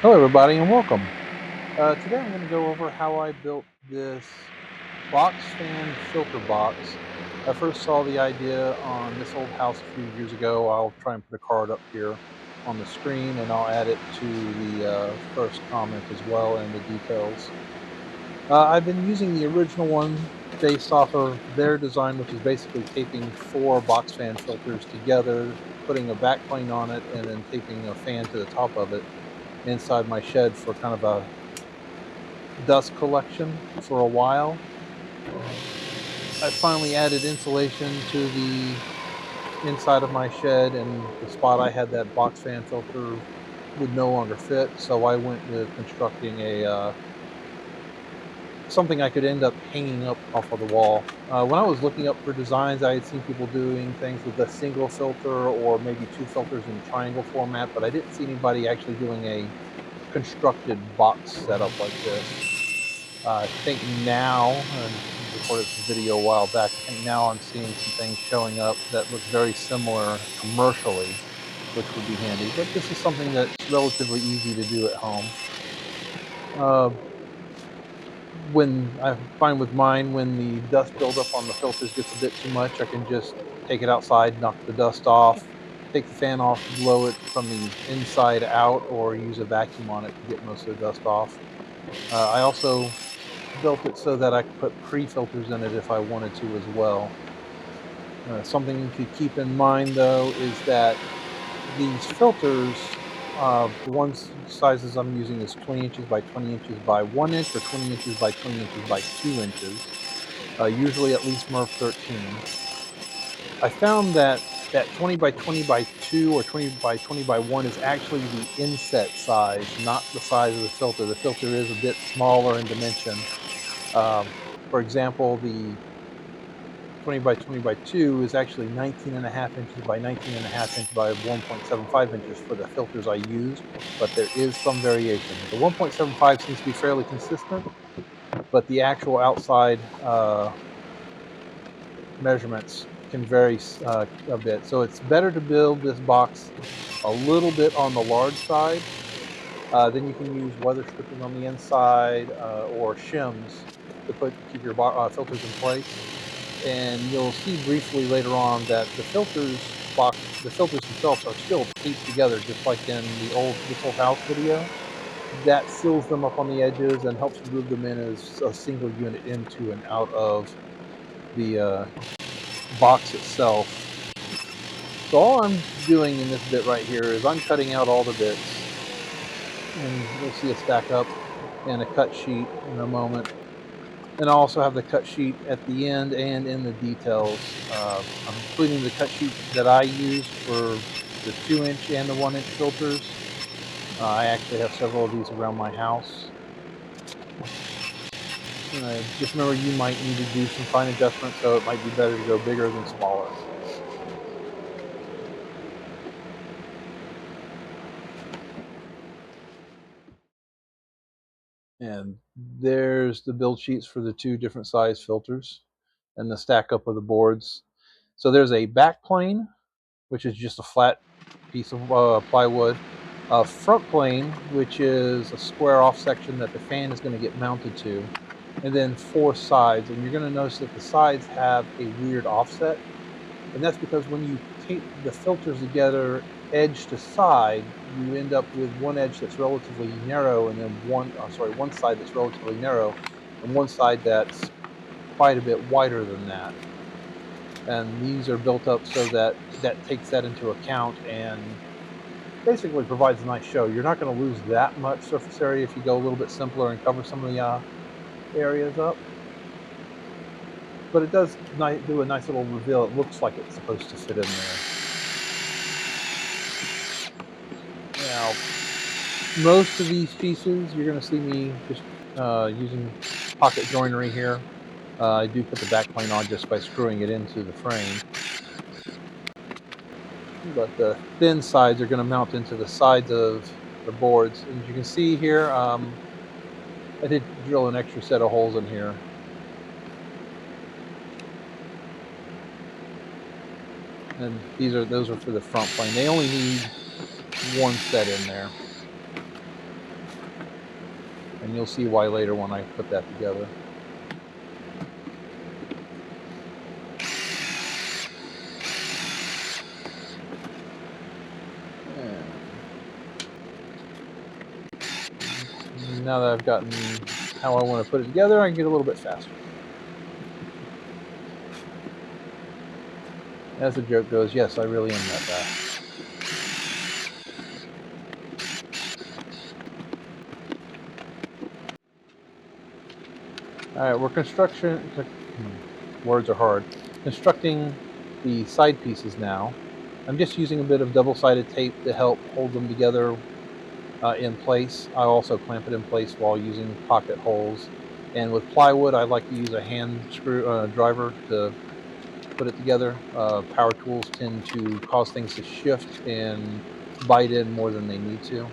Hello everybody and welcome. Today I'm going to go over how I built this box fan filter box. I first saw the idea on this old house a few years ago. I'll try and put a card up here on the screen and I'll add it to the first comment as well and the details. I've been using the original one based off of their design, which is basically taping 4 box fan filters together, putting a backplane on it, and then taping a fan to the top of it inside my shed for kind of a dust collection for a while. I finally added insulation to the inside of my shed, and the spot I had that box fan filter would no longer fit, so I went with constructing a something I could end up hanging up off of the wall. When I was looking up for designs, I had seen people doing things with a single filter or maybe 2 filters in triangle format, but I didn't see anybody actually doing a constructed box setup like this. I think now, and I recorded this video a while back, I think now I'm seeing some things showing up that look very similar commercially, which would be handy. But this is something that's relatively easy to do at home. When I find with mine, when the dust buildup on the filters gets a bit too much, I can just take it outside, knock the dust off, take the fan off, blow it from the inside out, or use a vacuum on it to get most of the dust off. I also built it so that I could put pre-filters in it if I wanted to as well. Something to keep in mind though is that these filters, the ones sizes I'm using is 20 inches by 20 inches by 1 inch or 20 inches by 20 inches by 2 inches, usually at least MERV 13. I found that 20 by 20 by 2 or 20 by 20 by 1 is actually the inset size, not the size of the filter. The filter is a bit smaller in dimension. For example, the 20 by 20 by 2 is actually 19.5 inches by 19.5 inches by 1.75 inches for the filters I used, but there is some variation. The 1.75 seems to be fairly consistent, but the actual outside measurements can vary a bit. So it's better to build this box a little bit on the large side. Then you can use weather stripping on the inside or shims to keep your filters in place. And you'll see briefly later on that the filters themselves are still taped together, just like in this old house video. That seals them up on the edges and helps move them in as a single unit into and out of the box itself. So all I'm doing in this bit right here is I'm cutting out all the bits, and you'll see a stack up and a cut sheet in a moment. And I also have the cut sheet at the end and in the details. I'm including the cut sheet that I used for the 2-inch and the 1-inch filters. I actually have several of these around my house. Just remember, you might need to do some fine adjustments, so it might be better to go bigger than smaller. And there's the build sheets for the 2 different size filters and the stack up of the boards. So there's a back plane, which is just a flat piece of plywood. A front plane, which is a square off section that the fan is going to get mounted to. And then 4 sides. And you're going to notice that the sides have a weird offset. And that's because when you tape the filters together edge to side, you end up with one edge that's relatively narrow and then one side that's relatively narrow and one side that's quite a bit wider than that. And these are built up so that takes that into account and basically provides a nice show. You're not going to lose that much surface area if you go a little bit simpler and cover some of the areas up. But it does do a nice little reveal. It looks like it's supposed to fit in there. Now, most of these pieces, you're going to see me just using pocket joinery here. I do put the back plane on just by screwing it into the frame. But the thin sides are going to mount into the sides of the boards. And as you can see here, I did drill an extra set of holes in here. And those are for the front plane. They only need one set in there. And you'll see why later when I put that together. And now that I've gotten how I want to put it together, I can get a little bit faster. As the joke goes, yes, I really am that fast. Alright, we're words are hard. Constructing the side pieces now. I'm just using a bit of double-sided tape to help hold them together in place. I also clamp it in place while using pocket holes. And with plywood, I like to use a hand screw driver to put it together. Power tools tend to cause things to shift and bite in more than they need to.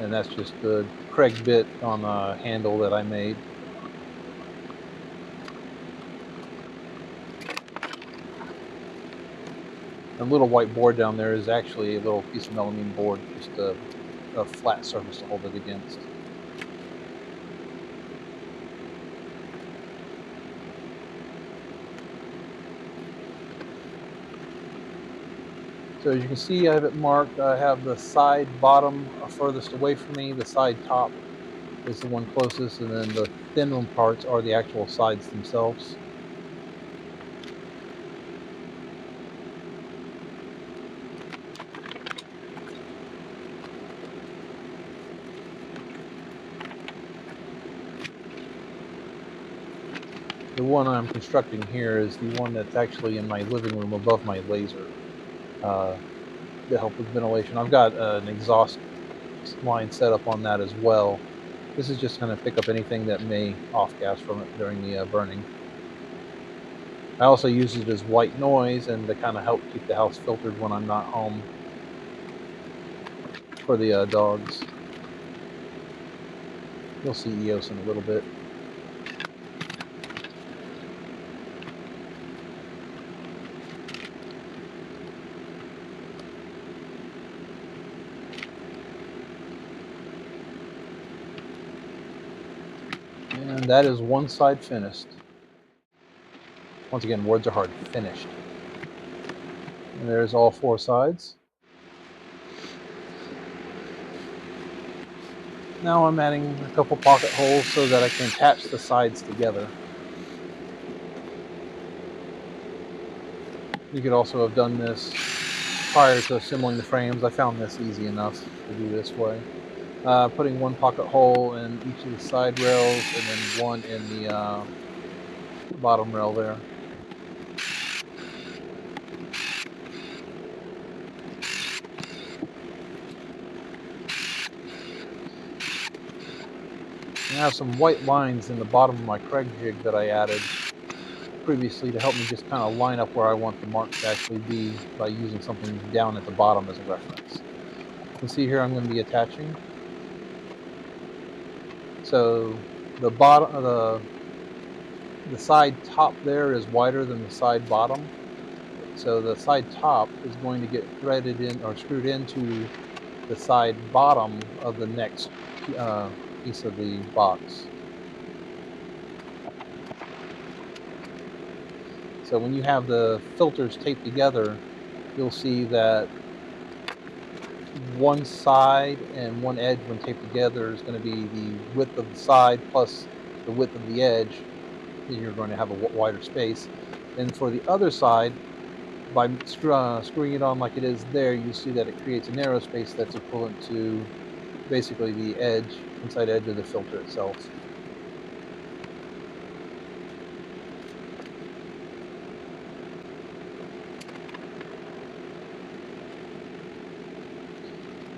And that's just the Craig bit on a handle that I made. The little white board down there is actually a little piece of melamine board, just a flat surface to hold it against. So as you can see, I have it marked. I have the side bottom furthest away from me. The side top is the one closest, and then the thin parts are the actual sides themselves. The one I'm constructing here is the one that's actually in my living room above my laser to help with ventilation. I've got an exhaust line set up on that as well. This is just going to pick up anything that may off-gas from it during the burning. I also use it as white noise and to kind of help keep the house filtered when I'm not home for the dogs. You'll see Eos in a little bit. And that is one side finished. Once again, words are hard. Finished. And there's all four sides. Now I'm adding a couple pocket holes so that I can attach the sides together. You could also have done this prior to assembling the frames. I found this easy enough to do this way. Putting one pocket hole in each of the side rails and then one in the bottom rail there. I have some white lines in the bottom of my Craig jig that I added previously to help me just kind of line up where I want the marks to actually be by using something down at the bottom as a reference. You can see here I'm going to be attaching. So the bottom, the side top there is wider than the side bottom. So the side top is going to get threaded in or screwed into the side bottom of the next piece of the box. So when you have the filters taped together, you'll see that one side and one edge when taped together is going to be the width of the side plus the width of the edge. You're going to have a wider space. And for the other side, by screwing it on like it is there, you see that it creates a narrow space that's equivalent to basically the edge, inside edge of the filter itself.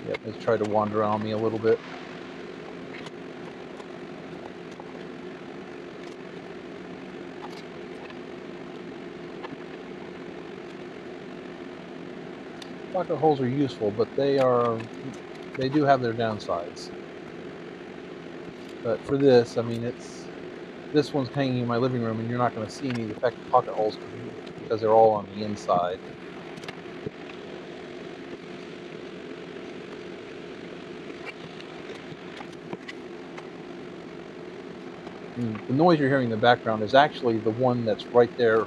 Yep, it's tried to wander on me a little bit. Pocket holes are useful, but they do have their downsides. But for this, I mean, this one's hanging in my living room, and you're not going to see any of the pocket holes because they're all on the inside. And the noise you're hearing in the background is actually the one that's right there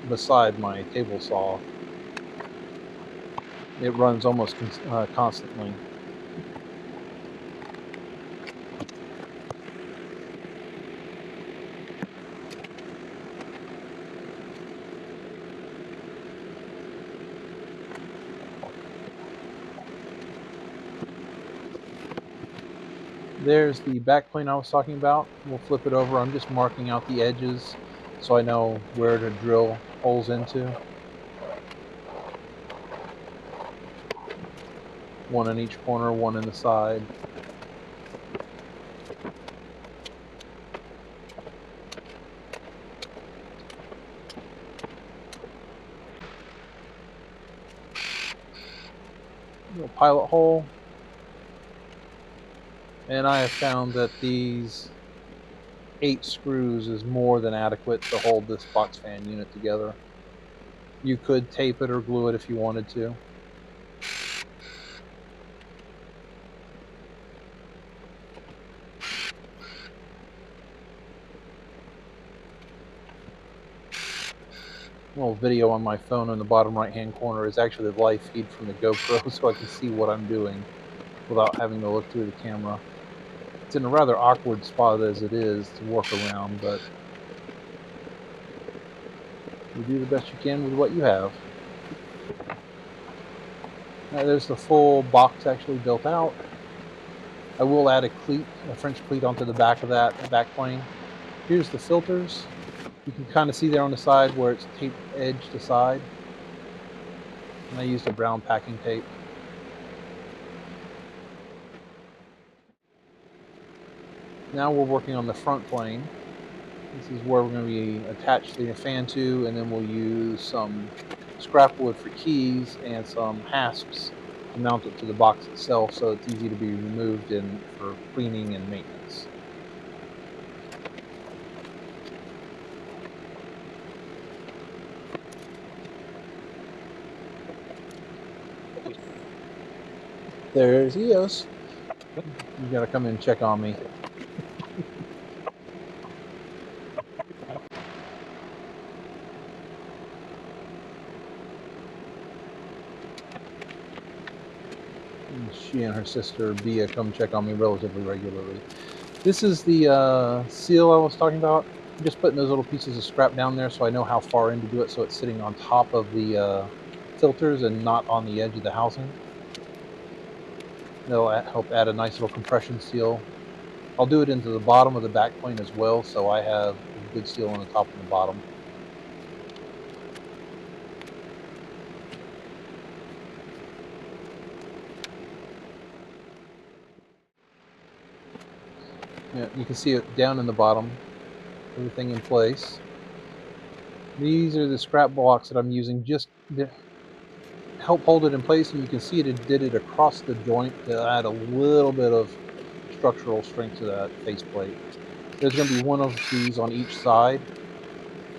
beside my table saw. It runs almost constantly. There's the back plane I was talking about. We'll flip it over. I'm just marking out the edges so I know where to drill holes into. One in each corner, one in the side. Little pilot hole. And I have found that these 8 screws is more than adequate to hold this box fan unit together. You could tape it or glue it if you wanted to. A little video on my phone in the bottom right hand corner is actually the live feed from the GoPro, so I can see what I'm doing without having to look through the camera. It's in a rather awkward spot as it is to work around, but you do the best you can with what you have. There's the full box actually built out. I will add a cleat, a French cleat onto the back of that back plane. Here's the filters. You can kind of see there on the side where it's taped edge to side. And I used a brown packing tape. Now we're working on the front plane. This is where we're going to be attached the fan to, and then we'll use some scrap wood for keys and some hasps to mount it to the box itself so it's easy to be removed and for cleaning and maintenance. There's EOS. You gotta come in and check on me. She and her sister Bia come check on me relatively regularly. This is the seal I was talking about. I'm just putting those little pieces of scrap down there so I know how far in to do it, so it's sitting on top of the filters and not on the edge of the housing. That'll help add a nice little compression seal. I'll do it into the bottom of the back plane as well, so I have a good seal on the top and the bottom. Yeah, you can see it down in the bottom, everything in place. These are the scrap blocks that I'm using just to help hold it in place, and you can see it did it across the joint to add a little bit of structural strength to that faceplate. There's going to be one of these on each side,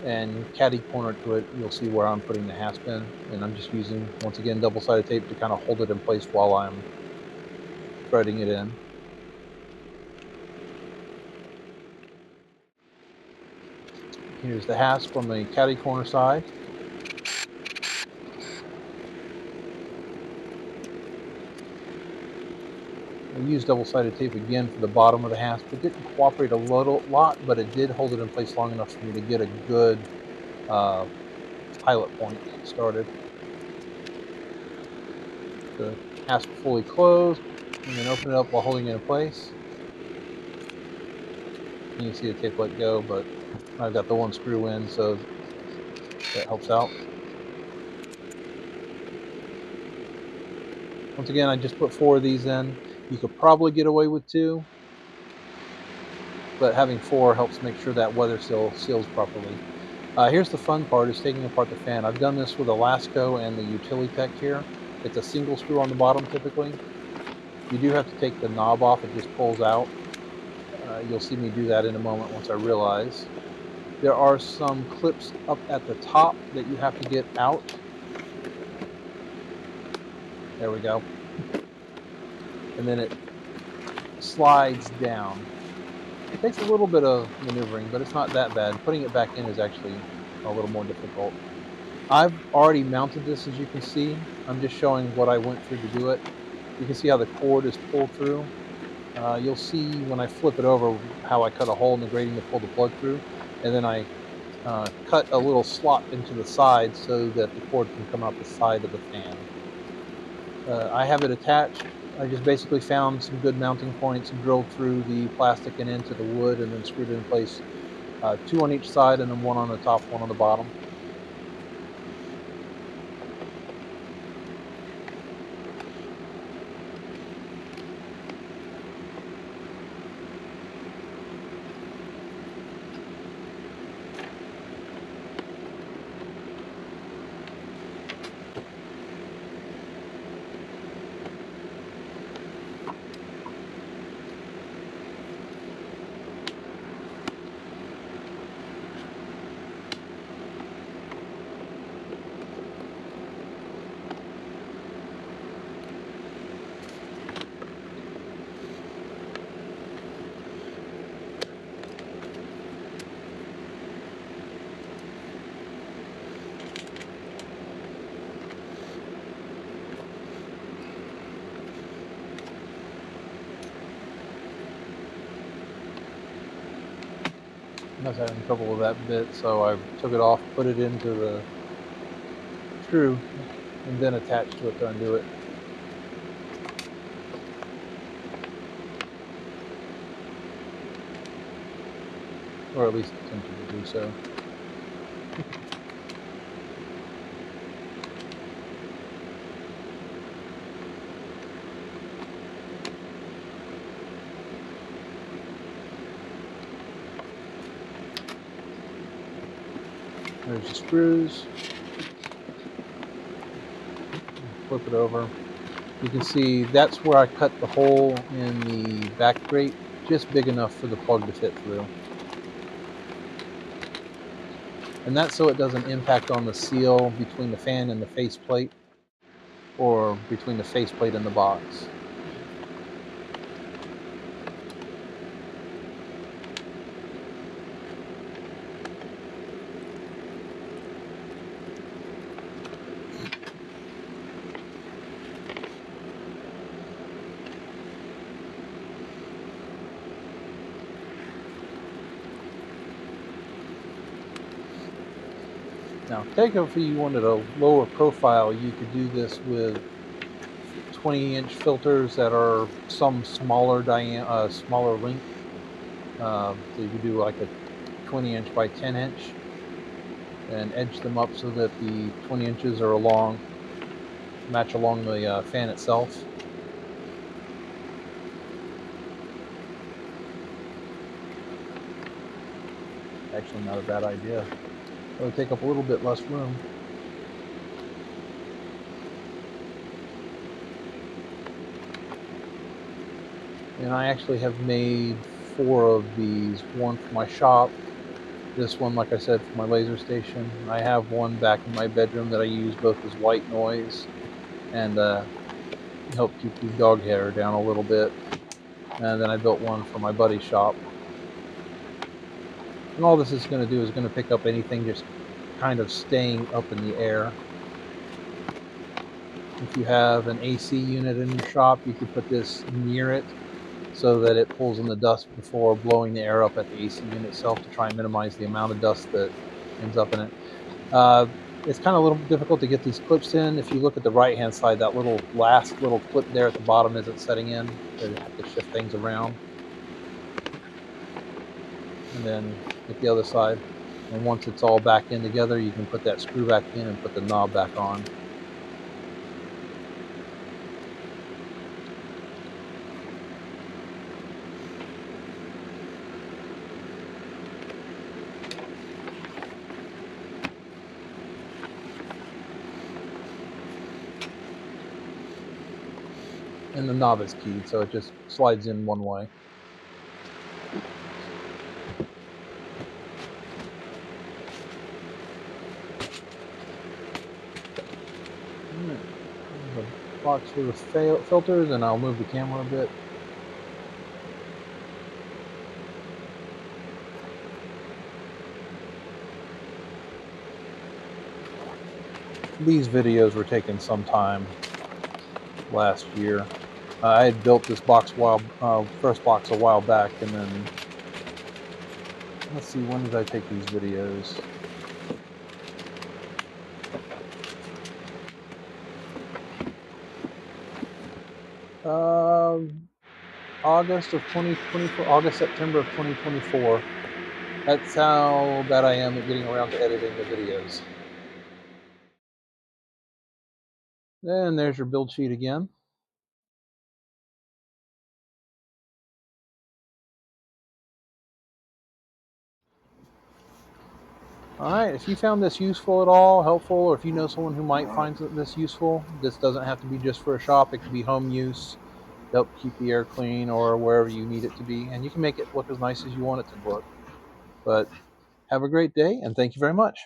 and caddy corner to it, you'll see where I'm putting the hasp in, and I'm just using, once again, double-sided tape to kind of hold it in place while I'm threading it in. Here's the hasp on the caddy corner side. I used double-sided tape again for the bottom of the hasp. It didn't cooperate a lot, but it did hold it in place long enough for me to get a good pilot point started. The hasp fully closed, and then open it up while holding it in place. You can see the tape let go, but I've got the one screw in, so that helps out. Once again, I just put 4 of these in. You could probably get away with 2, but having 4 helps make sure that weather seal seals properly. Here's the fun part, is taking apart the fan. I've done this with Elasco and the Utilitech here. It's a single screw on the bottom typically. You do have to take the knob off, it just pulls out. You'll see me do that in a moment once I realize. There are some clips up at the top that you have to get out. There we go. And then it slides down. It takes a little bit of maneuvering, but it's not that bad. Putting it back in is actually a little more difficult. I've already mounted this, as you can see. I'm just showing what I went through to do it. You can see how the cord is pulled through. You'll see when I flip it over how I cut a hole in the grating to pull the plug through, and then I cut a little slot into the side so that the cord can come out the side of the fan. I have it attached. I just basically found some good mounting points, drilled through the plastic and into the wood, and then screwed it in place. Two on each side, and then one on the top, one on the bottom. I was having trouble with that bit, so I took it off, put it into the screw, and then attached to it to undo it. Or at least attempted to do so. There's the screws. Flip it over. You can see that's where I cut the hole in the back grate, just big enough for the plug to fit through. And that's so it doesn't impact on the seal between the fan and the faceplate, or between the faceplate and the box. Now, if you wanted a lower profile, you could do this with 20-inch filters that are some smaller smaller length. So you could do like a 20-inch by 10-inch and edge them up so that the 20 inches are match along the fan itself. Actually, not a bad idea. It would take up a little bit less room. And I actually have made 4 of these, one for my shop, this one, like I said, for my laser station. I have one back in my bedroom that I use both as white noise and help keep the dog hair down a little bit. And then I built one for my buddy's shop. And all this is going to do is going to pick up anything just kind of staying up in the air. If you have an AC unit in your shop, you could put this near it so that it pulls in the dust before blowing the air up at the AC unit itself to try and minimize the amount of dust that ends up in it. It's kind of a little difficult to get these clips in. If you look at the right hand side, that last little clip there at the bottom isn't setting in. So you have to shift things around. And then hit the other side. And once it's all back in together, you can put that screw back in and put the knob back on. And the knob is keyed, so it just slides in one way. The box for the filters, and I'll move the camera a bit. These videos were taken sometime last year. I had built this first box a while back, and then let's see, when did I take these videos? August of 2024, August, September of 2024. That's how bad I am at getting around to editing the videos. And there's your build sheet again. All right, if you found this useful at all, helpful, or if you know someone who might find this useful, this doesn't have to be just for a shop. It could be home use to help keep the air clean or wherever you need it to be. And you can make it look as nice as you want it to look. But have a great day, and thank you very much.